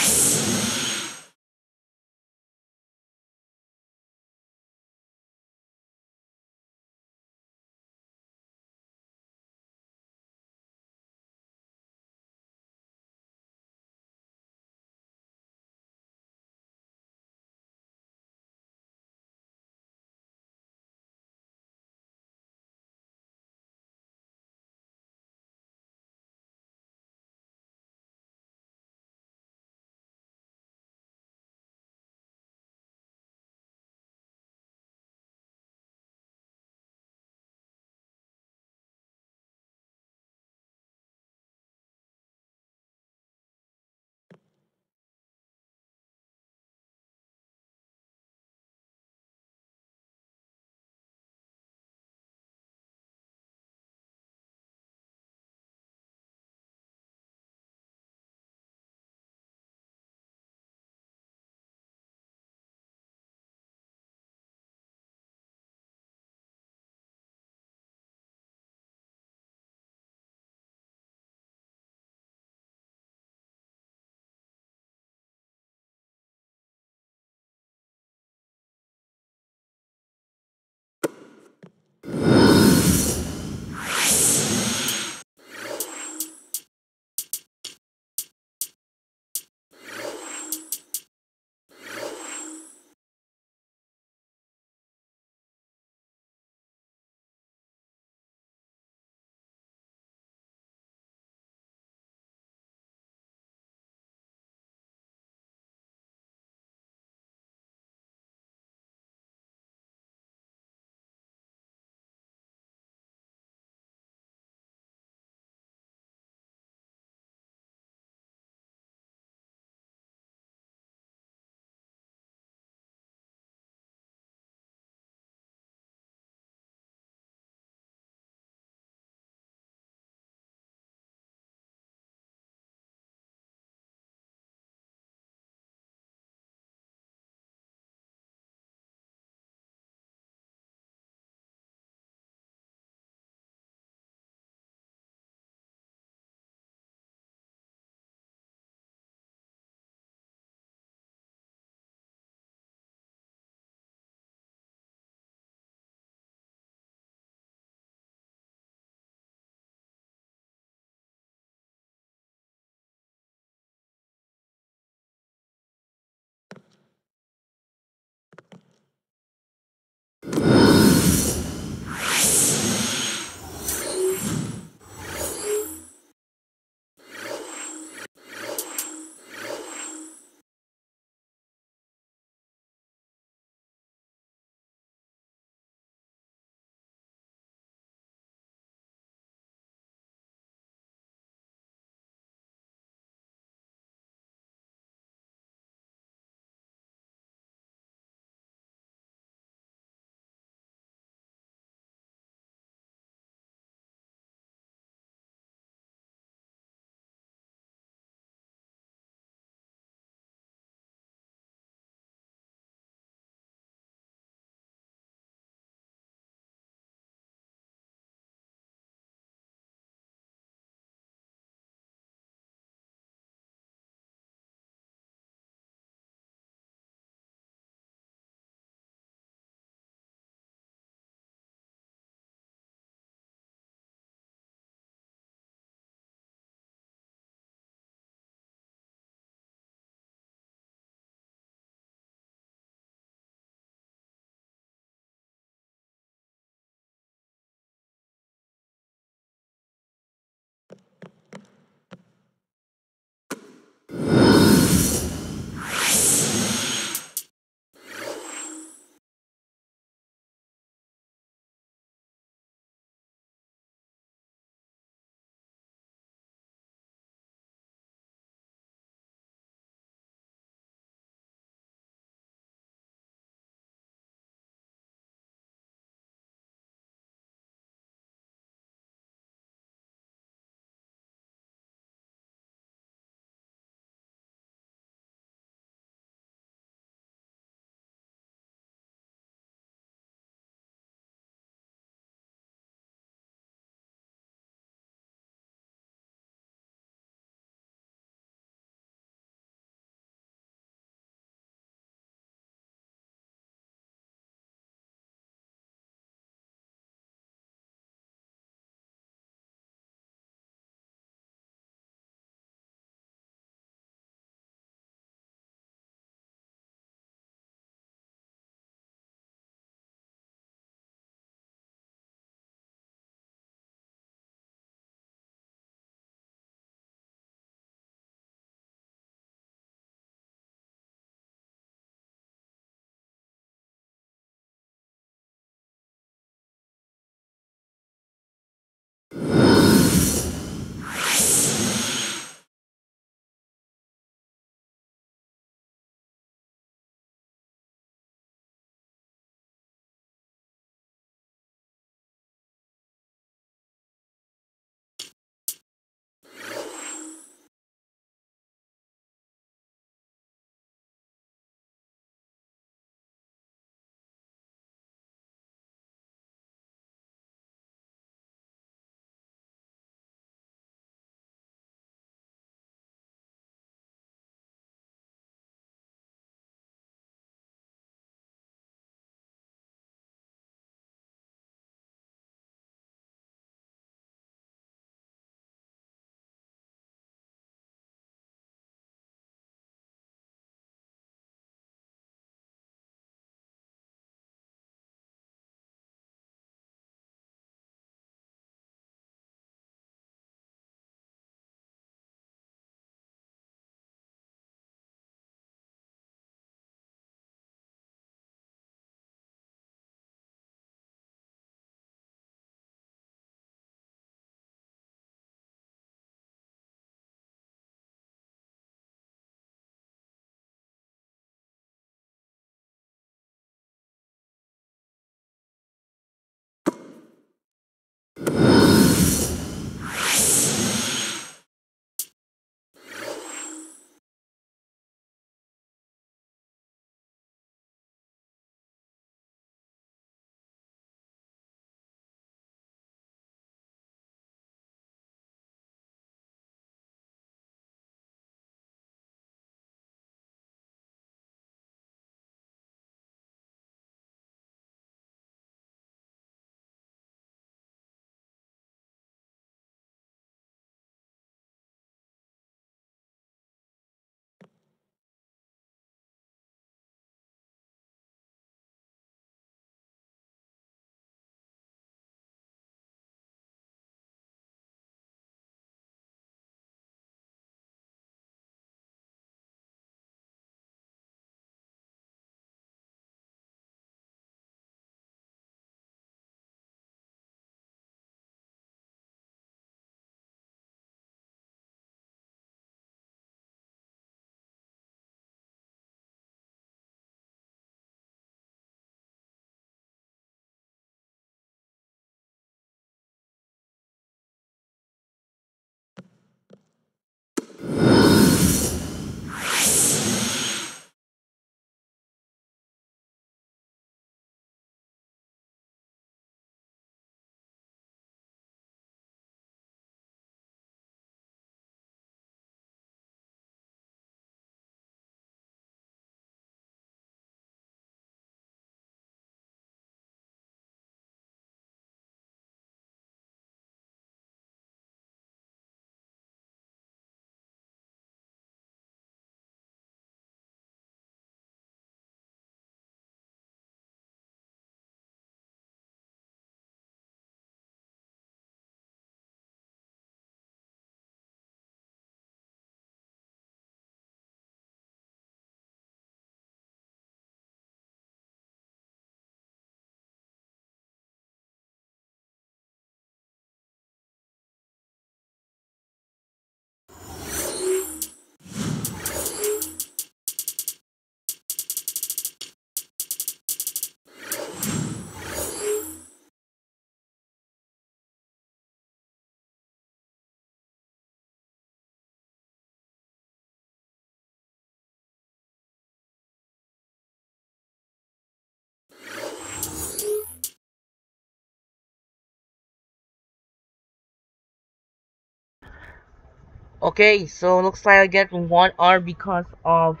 Okay, so looks like I get 1 hour because of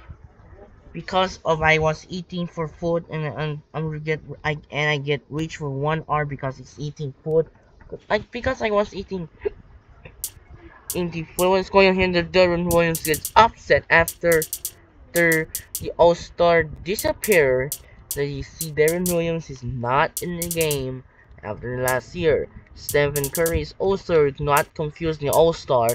I was eating for food and I get reached for 1 hour because it's eating food. Because I was eating food. What's going on here? The Darren Williams gets upset after the All-Star disappeared. So you see Darren Williams is not in the game after last year. Stephen Curry is also not confused in the All-Star.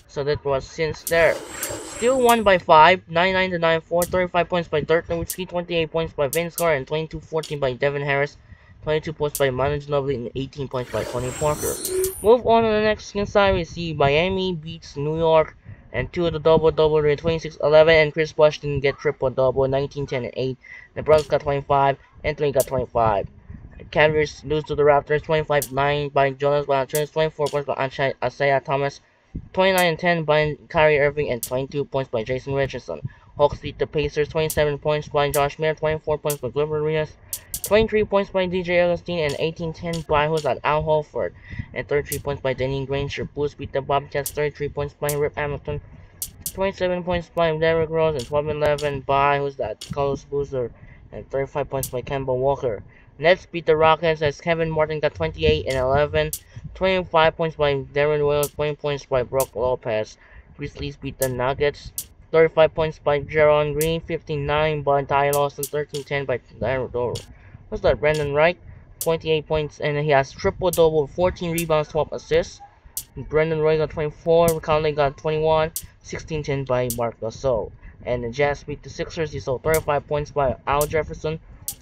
So that was since there. Still won by 5, 99 to 94, 35 points by Dirk Nowitzki, 28 points by Vince Carter, and 22-14 by Devin Harris, 22 points by Manu Ginobili, and 18 points by Tony Parker. Move on to the next side, we see Miami beats New York, and 2 of the double-double with 26-11, and Chris Bosh didn't get triple-double, 19-10 and 8. The Browns got 25, Anthony got 25. Cavaliers lose to the Raptors, 25-9 by Jonas Valanciunas, 24 points by Isaiah Thomas, 29-10 by Kyrie Irving, and 22 points by Jason Richardson. Hawks beat the Pacers, 27 points by Josh Miller, 24 points by Gilbert Arenas, 23 points by DJ Augustine, and 18-10 by Al Horford, and 33 points by Danny Granger. Bulls beat the Bobcats, 33 points by Rip Hamilton, 27 points by Derrick Rose, and 12-11 by Carlos Boozer, and 35 points by Kemba Walker. Nets beat the Rockets as Kevin Martin got 28 and 11, 25 points by Darren Williams, 20 points by Brook Lopez. Grizzlies beat the Nuggets, 35 points by Jaron Green, 59 by Ty Lawson, 13-10 by what's that, Brandon Wright, 28 points, and he has triple-double, 14 rebounds, 12 assists. Brendan Roy got 24, Conley got 21, 16-10 by Marc Gasol. And the Jazz beat the Sixers. He saw 35 points by Al Jefferson,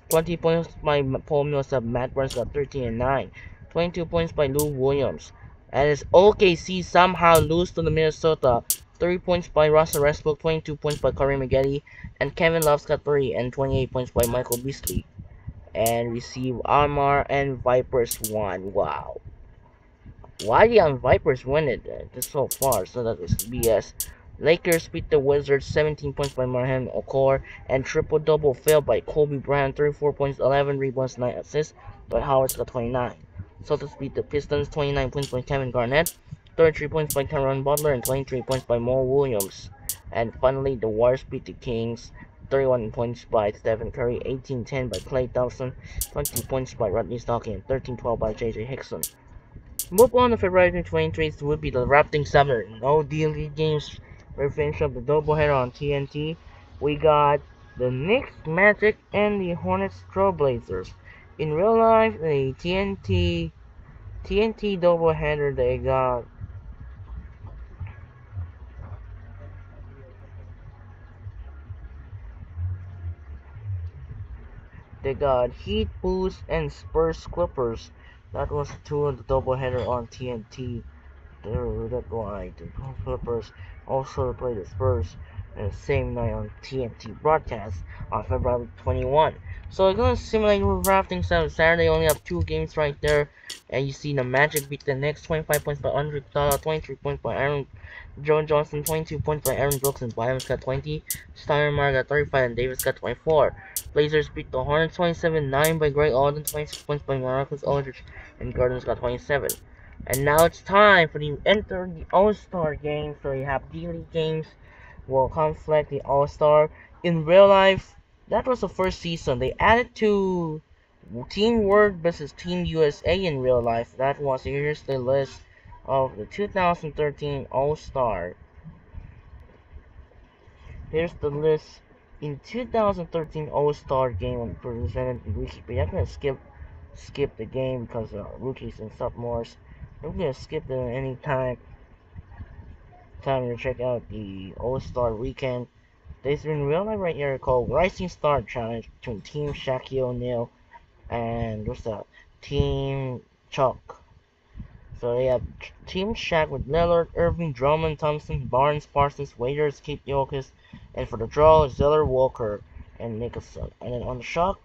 20 points by Paul Millsap. Matt Barnes got 13 and 9, 22 points by Lou Williams. And as OKC somehow lose to the Minnesota, 3 points by Russell Westbrook, 22 points by Corey Maggette, and Kevin Love's got 3 and 28 points by Michael Beasley. And receive Almar and Vipers 1. Wow. Why the Vipers win it so far? So that is BS. Lakers beat the Wizards, 17 points by Marhan Okor, and triple-double failed by Kobe Bryant, 34 points, 11 rebounds, 9 assists, but Howard's got 29. Celtics beat the Pistons, 29 points by Kevin Garnett, 33 points by Cameron Butler, and 23 points by Mo Williams. And finally, the Warriors beat the Kings, 31 points by Stephen Curry, 18-10 by Klay Thompson, 20 points by Rodney Stockton, and 13-12 by JJ Hickson. Move on to February 23rd would be the wrapping summer. No D-League games. We finish up the doubleheader on TNT. We got the Knicks, Magic, and the Hornets Trailblazers. In real life, the TNT doubleheader, they got Heat, Bulls, and Spurs Clippers. That was 2 of the doubleheader on TNT. That's why the Clippers also play the Spurs the same night on TNT broadcast on February 21. So we're gonna simulate drafting Saturday. Only have 2 games right there, and you see the Magic beat the Knicks, 25 points by Andre Iguodala, 23 points by Aaron Johnson, 22 points by Aaron Brooks, and Williams got 20. Steinmeier got 35, and Davis got 24. Blazers beat the Hornets 27-9 by Greg Alden, 26 points by Marcus Aldridge, and Gardens got 27. And now it's time for you to enter the All-Star game. So you have D-League games will conflict the All-Star. In real life, that was the first season. They added to Team World versus Team USA in real life. That was, here's the list of the 2013 All-Star. Here's the list in 2013 All-Star game presented in Wikipedia. I'm gonna skip the game because rookies and sophomores. I'm gonna skip it any time to check out the All-Star weekend. There's been real life right here called Rising Star Challenge between Team Shaquille O'Neal and what's that? Team Chuck. So they have Team Shaq with Lillard, Irving, Drummond, Thompson, Barnes, Parsons, Waiters, Keith Jokic, and for the draw, Zeller, Walker, and Nicholson. And then on the Chuck,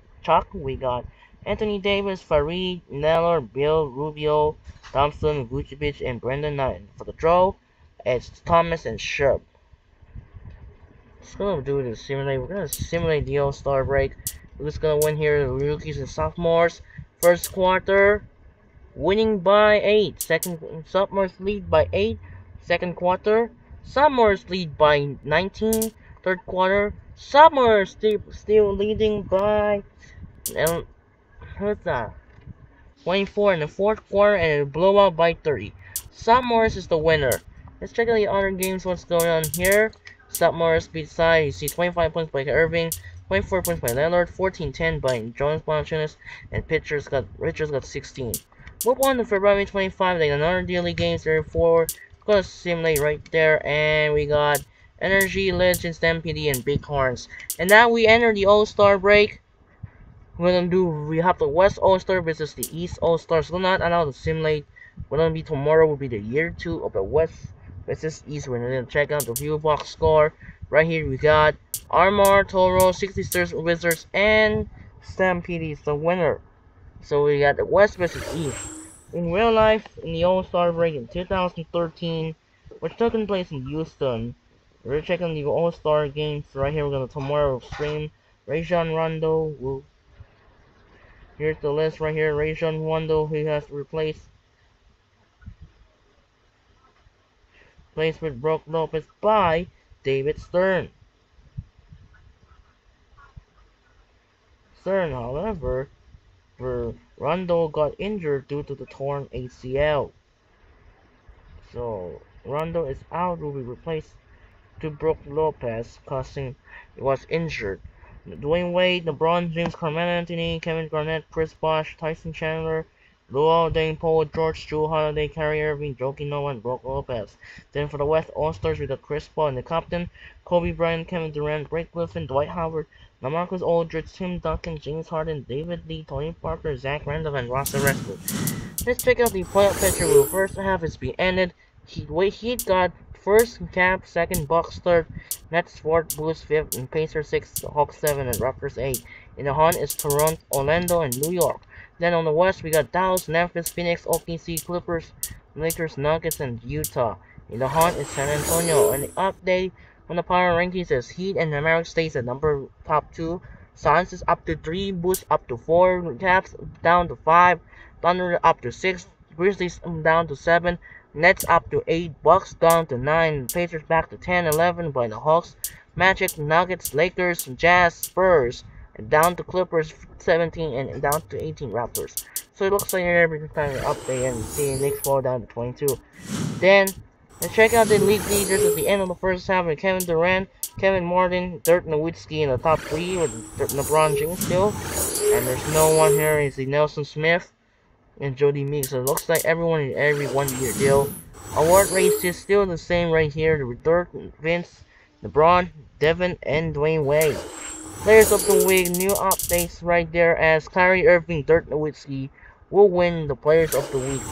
we got Anthony Davis, Farid, Neller, Bill, Rubio, Thompson, Vucevic, and Brendan Knight. For the draw, it's Thomas and Sherb. Let's go do this simulate. We're gonna simulate the All-Star break. We're just gonna win here the rookies and sophomores. First quarter, winning by 8. Sophomores lead by 8. Second quarter, Summers lead by 19, third quarter. Summers still leading by, what's that? 24 in the fourth quarter, and a blowout by 30. South Morris is the winner. Let's check out the other games, what's going on here. South Morris beats side, you see 25 points by Irving, 24 points by Leonard, 14-10 by Jonas Valanciunas, and Richards got 16. Move on to February 25, they got another daily games, therefore, it's gonna simulate right there, and we got Energy, Legends, MPD, and Bighorns. And now we enter the All-Star break. We have the West All-Star versus the East All-Stars. So not allowed to simulate. Tomorrow will be the year 2 of the West versus East. We're gonna check out the view box score. Right here we got Armor, Toro, 66ers, Wizards, and Stampede is the winner. So we got the West versus East. In real life, in the All-Star break in 2013, which took place in Houston. We're checking the All-Star games right here. We're gonna tomorrow stream. Rajon Rondo will. Here's the list right here. Rajon Rondo, who has replaced with Brook Lopez by David Stern. Stern, however, Rondo got injured due to the torn ACL. So Rondo is out, will be replaced to Brook Lopez, causing he was injured. Dwayne Wade, LeBron James, Carmelo Anthony, Kevin Garnett, Chris Bosh, Tyson Chandler, Luol Deng, Paul George, Drew Holiday, Kyrie Irving, Joakim Noah, and Brook Lopez. Then for the West All-Stars, we got Chris Paul and the captain, Kobe Bryant, Kevin Durant, Blake Griffin, Dwight Howard, LaMarcus Aldridge, Tim Duncan, James Harden, David Lee, Tony Parker, Zach Randolph, and Russell Westbrook. Let's check out the playoff picture. The first half is being ended. Heat got first, Cavs second, Bucks third, Nets fourth, Blues fifth, and Pacers sixth, Hawks 7, and Raptors 8. In the hunt is Toronto, Orlando, and New York. Then on the West, we got Dallas, Memphis, Phoenix, OKC, Clippers, Lakers, Nuggets, and Utah. In the hunt is San Antonio. And the update on the power rankings is Heat and the Mavericks stays at top 2. Suns is up to 3, Bulls up to 4, Cavs down to 5, Thunder up to 6, Grizzlies down to 7, Nets up to 8, Bucks down to 9, Pacers back to 10, 11 by the Hawks, Magic, Nuggets, Lakers, Jazz, Spurs, and down to Clippers 17, and down to 18 Raptors. So it looks like every time you update and see Knicks fall down to 22. Then let's check out the league leaders at the end of the first half with Kevin Durant, Kevin Martin, Dirk Nowitzki in the top 3 with LeBron James still. And there's no one here, it's the Nelson Smith and Jody Meeks. So it looks like everyone in every 1 year deal. Award race is still the same right here with Dirk, Vince, LeBron, Devin, and Dwayne Wade. Players of the week, new updates right there as Kyrie Irving, Dirk Nowitzki will win the Players of the Week.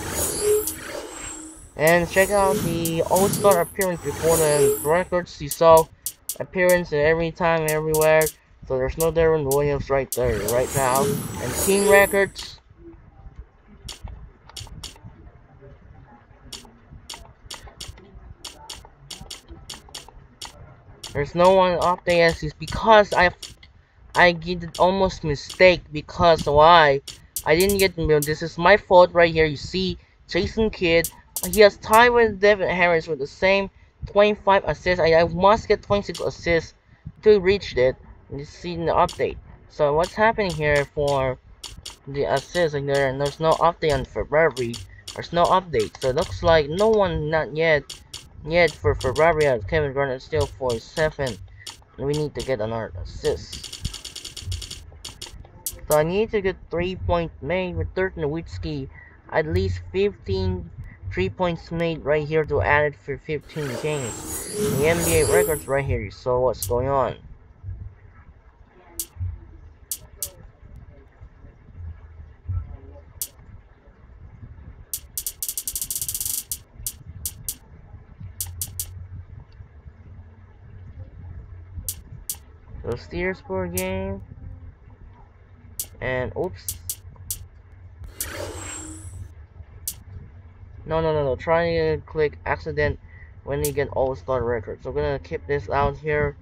And check out the All-Star appearance before the records. You saw appearance every time, everywhere. So there's no Darren Williams right there, right now. And team records. There's no one update as is because I did almost mistake because why? I didn't get this is my fault right here. You see Jason Kidd. He has tied with Devin Harris with the same 25 assists. I must get 26 assists to reach it. You see in the update. So what's happening here for the assists? Like there's no update on February. There's no update. So it looks like no one not yet for February. Kevin Garnett still 47. We need to get another assist. So I need to get 3 points made with Dirk Nowitzki. At least 15 3-points made right here to add it for 15 games. The NBA records right here, you saw what's going on. So Steers per game. And oops. No. Try to click accident when you get All-Star record. So we're gonna keep this out here.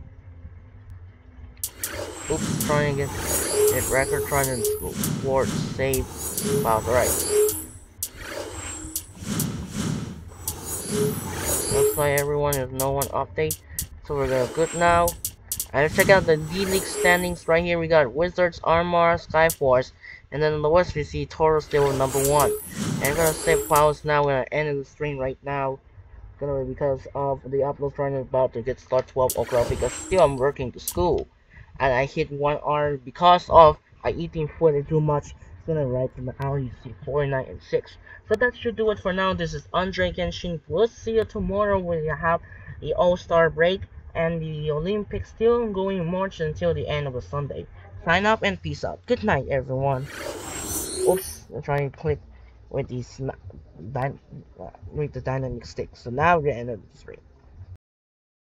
Oops, trying to get record, trying to export, save files. Alright. Looks like everyone has no one update. So we're good now. And check out the D-League standings right here. We got Wizards, Armor, Skyforce. And then in the West we see Toro still number 1. And I'm gonna save files now. We're gonna end the stream right now. Because of the upload run is about to get start 12 o'clock because still I'm working to school. And I hit 1 hour because of I eating food too much. It's gonna write from the hour you see 49 and 6. So that should do it for now. This is Andre Genshin. We'll see you tomorrow when you have the All-Star break and the Olympics still going March until the end of the Sunday. Sign up and peace out. Good night, everyone. Oops, I'm trying to click with the dynamic stick. So now we're gonna end the stream.